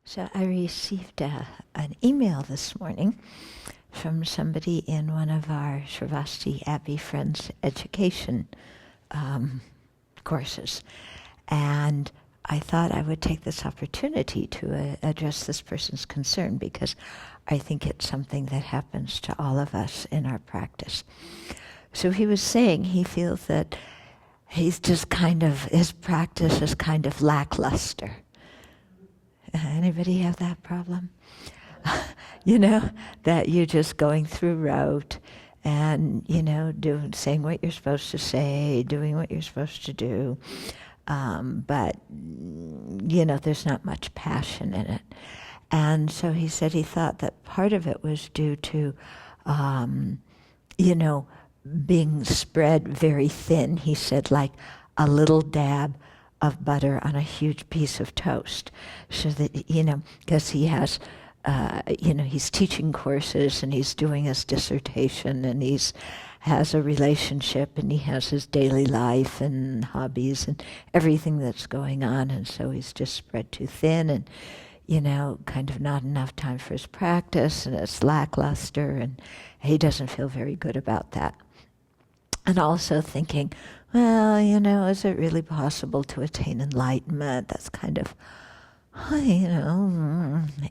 So I received an email this morning from somebody in one of our Sravasti Abbey Friends education courses. And I thought I would take this opportunity to address this person's concern because I think it's something that happens to all of us in our practice. So he was saying he feels that he's just his practice is kind of lackluster. Anybody have that problem? That you're just going through rote and, saying what you're supposed to say, doing what you're supposed to do. But there's not much passion in it. And so he said he thought that part of it was due to, being spread very thin. He said like a little dab of butter on a huge piece of toast. So that, because he has, he's teaching courses and he's doing his dissertation and has a relationship and he has his daily life and hobbies and everything that's going on. And so he's just spread too thin and, kind of not enough time for his practice and it's lackluster and he doesn't feel very good about that. And also thinking, well, is it really possible to attain enlightenment? That's kind of,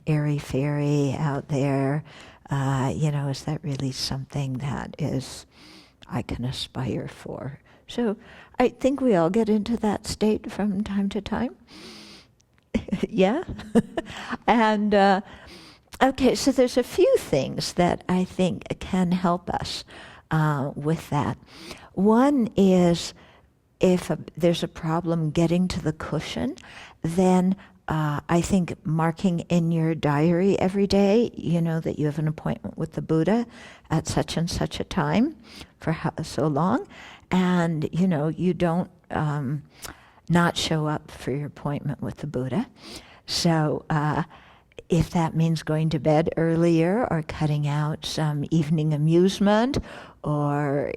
airy-fairy out there. Is that really something that I can aspire for? So I think we all get into that state from time to time. Yeah? And, okay, so there's a few things that I think can help us with that. One is if there's a problem getting to the cushion, then I think marking in your diary every day, that you have an appointment with the Buddha at such and such a time for so long, and, you don't not show up for your appointment with the Buddha. So if that means going to bed earlier or cutting out some evening amusement or,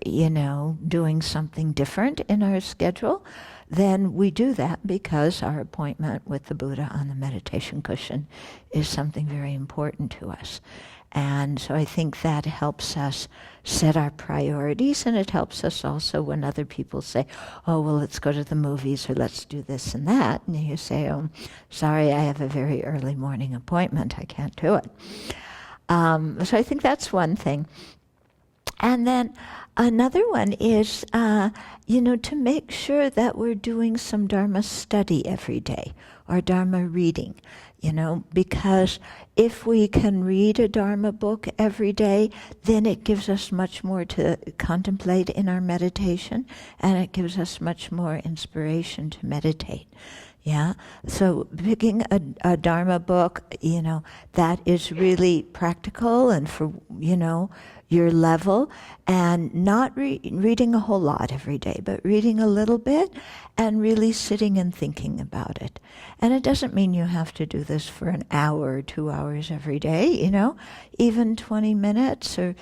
doing something different in our schedule, then we do that because our appointment with the Buddha on the meditation cushion is something very important to us. And so I think that helps us set our priorities, and it helps us also when other people say, oh, well, let's go to the movies or let's do this and that. And you say, oh, sorry, I have a very early morning appointment. I can't do it. So I think that's one thing. And then another one is, to make sure that we're doing some Dharma study every day or Dharma reading, because if we can read a Dharma book every day, then it gives us much more to contemplate in our meditation and it gives us much more inspiration to meditate. Yeah, so picking a Dharma book, that is really practical and for, your level, and not reading a whole lot every day, but reading a little bit and really sitting and thinking about it. And it doesn't mean you have to do this for an hour or 2 hours every day, even 20 minutes or,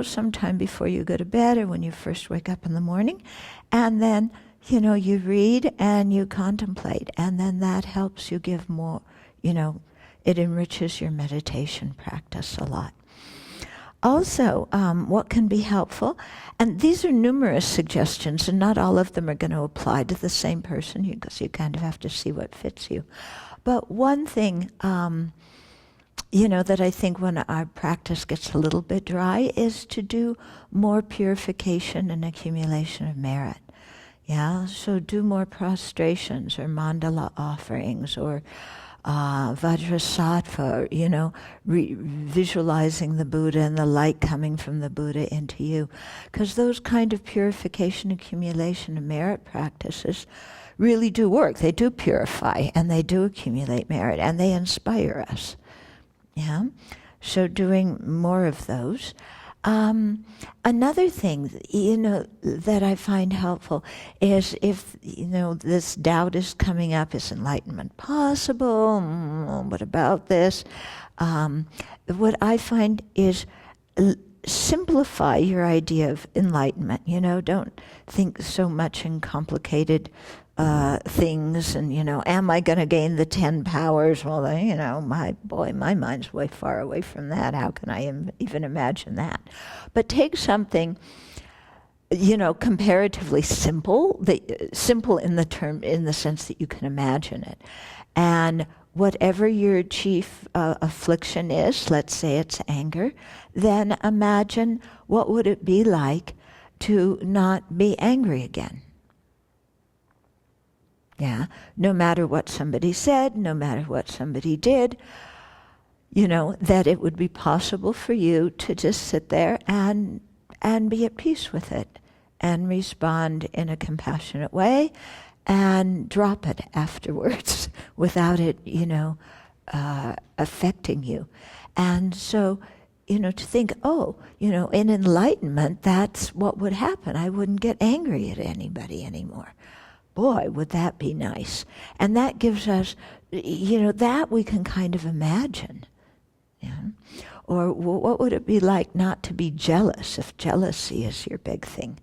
sometime before you go to bed or when you first wake up in the morning. And then you read and you contemplate, and then that helps you give more, it enriches your meditation practice a lot. Also, what can be helpful, and these are numerous suggestions, and not all of them are going to apply to the same person, because you kind of have to see what fits you. But one thing, that I think when our practice gets a little bit dry is to do more purification and accumulation of merit. Yeah, so do more prostrations or mandala offerings or Vajrasattva, visualizing the Buddha and the light coming from the Buddha into you. Because those kind of purification, accumulation of merit practices really do work. They do purify and they do accumulate merit and they inspire us. Yeah, so doing more of those. Another thing, that I find helpful is if, this doubt is coming up, is enlightenment possible? What about this? What I find is simplify your idea of enlightenment. Don't think so much in complicated things, and, am I going to gain the 10 powers? Well, my mind's way far away from that. How can I even imagine that? But take something, comparatively simple, simple in the sense that you can imagine it. And whatever your chief affliction is, let's say it's anger, then imagine what would it be like to not be angry again. Yeah, no matter what somebody said, no matter what somebody did, that it would be possible for you to just sit there and be at peace with it and respond in a compassionate way and drop it afterwards without it, affecting you. And so, to think, in enlightenment, that's what would happen. I wouldn't get angry at anybody anymore. Boy, would that be nice. And that gives us, that we can kind of imagine. Yeah? Or what would it be like not to be jealous if jealousy is your big thing?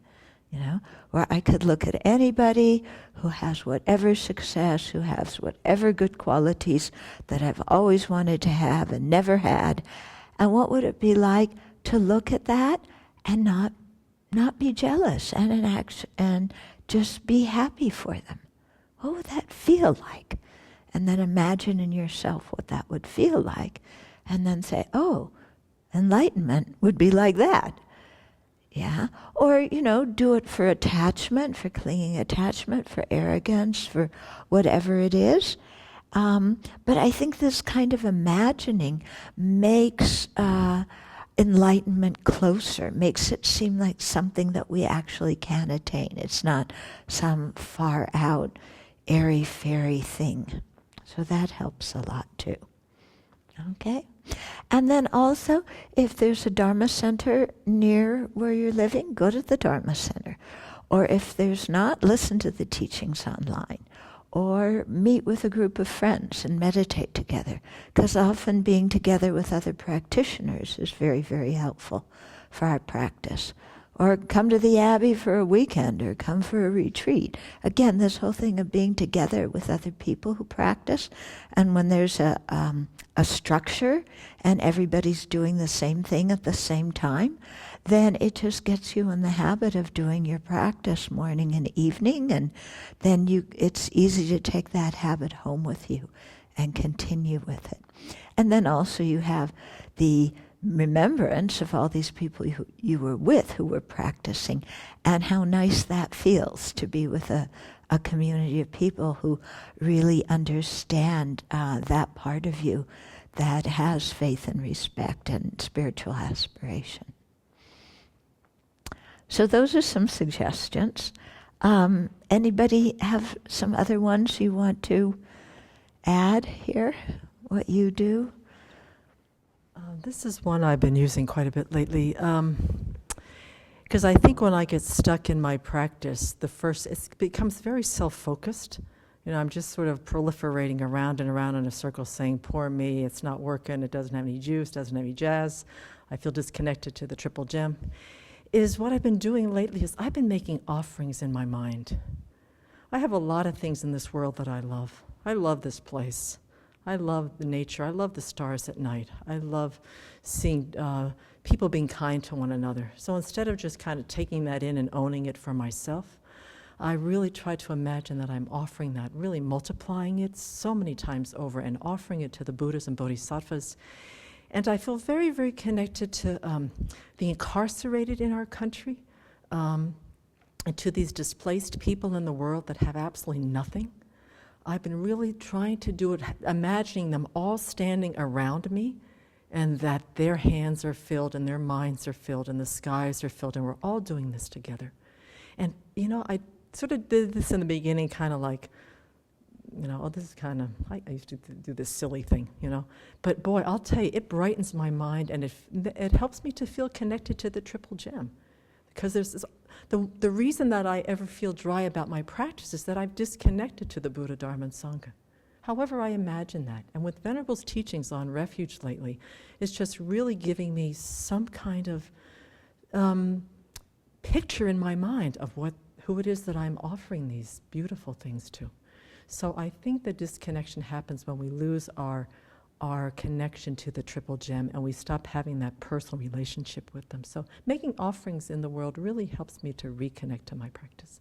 Where I could look at anybody who has whatever success, who has whatever good qualities that I've always wanted to have and never had. And what would it be like to look at that and not be jealous and just be happy for them? What would that feel like? And then imagine in yourself what that would feel like. And then say, enlightenment would be like that. Yeah? Or, do it for attachment, for clinging attachment, for arrogance, for whatever it is. But I think this kind of imagining makes enlightenment closer, makes it seem like something that we actually can attain. It's not some far out, airy-fairy thing. So that helps a lot too. Okay? And then also, if there's a Dharma Center near where you're living, go to the Dharma Center. Or if there's not, listen to the teachings online. Or meet with a group of friends and meditate together. Because often being together with other practitioners is very, very helpful for our practice. Or come to the Abbey for a weekend, or come for a retreat. Again, this whole thing of being together with other people who practice, and when there's a structure and everybody's doing the same thing at the same time, then it just gets you in the habit of doing your practice morning and evening, and then it's easy to take that habit home with you and continue with it. And then also you have the remembrance of all these people you were with who were practicing, and how nice that feels to be with a community of people who really understand that part of you that has faith and respect and spiritual aspiration. So those are some suggestions. Anybody have some other ones you want to add here, what you do? This is one I've been using quite a bit lately, because I think when I get stuck in my practice, it becomes very self-focused. I'm just sort of proliferating around and around in a circle saying, poor me, it's not working, it doesn't have any juice, doesn't have any jazz, I feel disconnected to the triple gem. What I've been doing lately is I've been making offerings in my mind. I have a lot of things in this world that I love. I love this place. I love the nature. I love the stars at night. I love seeing people being kind to one another. So instead of just kind of taking that in and owning it for myself, I really try to imagine that I'm offering that, really multiplying it so many times over and offering it to the Buddhas and Bodhisattvas. And I feel very, very connected to the incarcerated in our country, and to these displaced people in the world that have absolutely nothing. I've been really trying to do it, imagining them all standing around me, and that their hands are filled and their minds are filled and the skies are filled, and we're all doing this together. And, I sort of did this in the beginning kind of like, this is kind of, I used to do this silly thing, But boy, I'll tell you, it brightens my mind, and it helps me to feel connected to the triple gem. Because there's this, the reason that I ever feel dry about my practice is that I've disconnected to the Buddha, Dharma, and Sangha. However I imagine that. And with Venerable's teachings on refuge lately, it's just really giving me some kind of picture in my mind of who it is that I'm offering these beautiful things to. So I think the disconnection happens when we lose our connection to the triple gem and we stop having that personal relationship with them. So making offerings in the world really helps me to reconnect to my practice.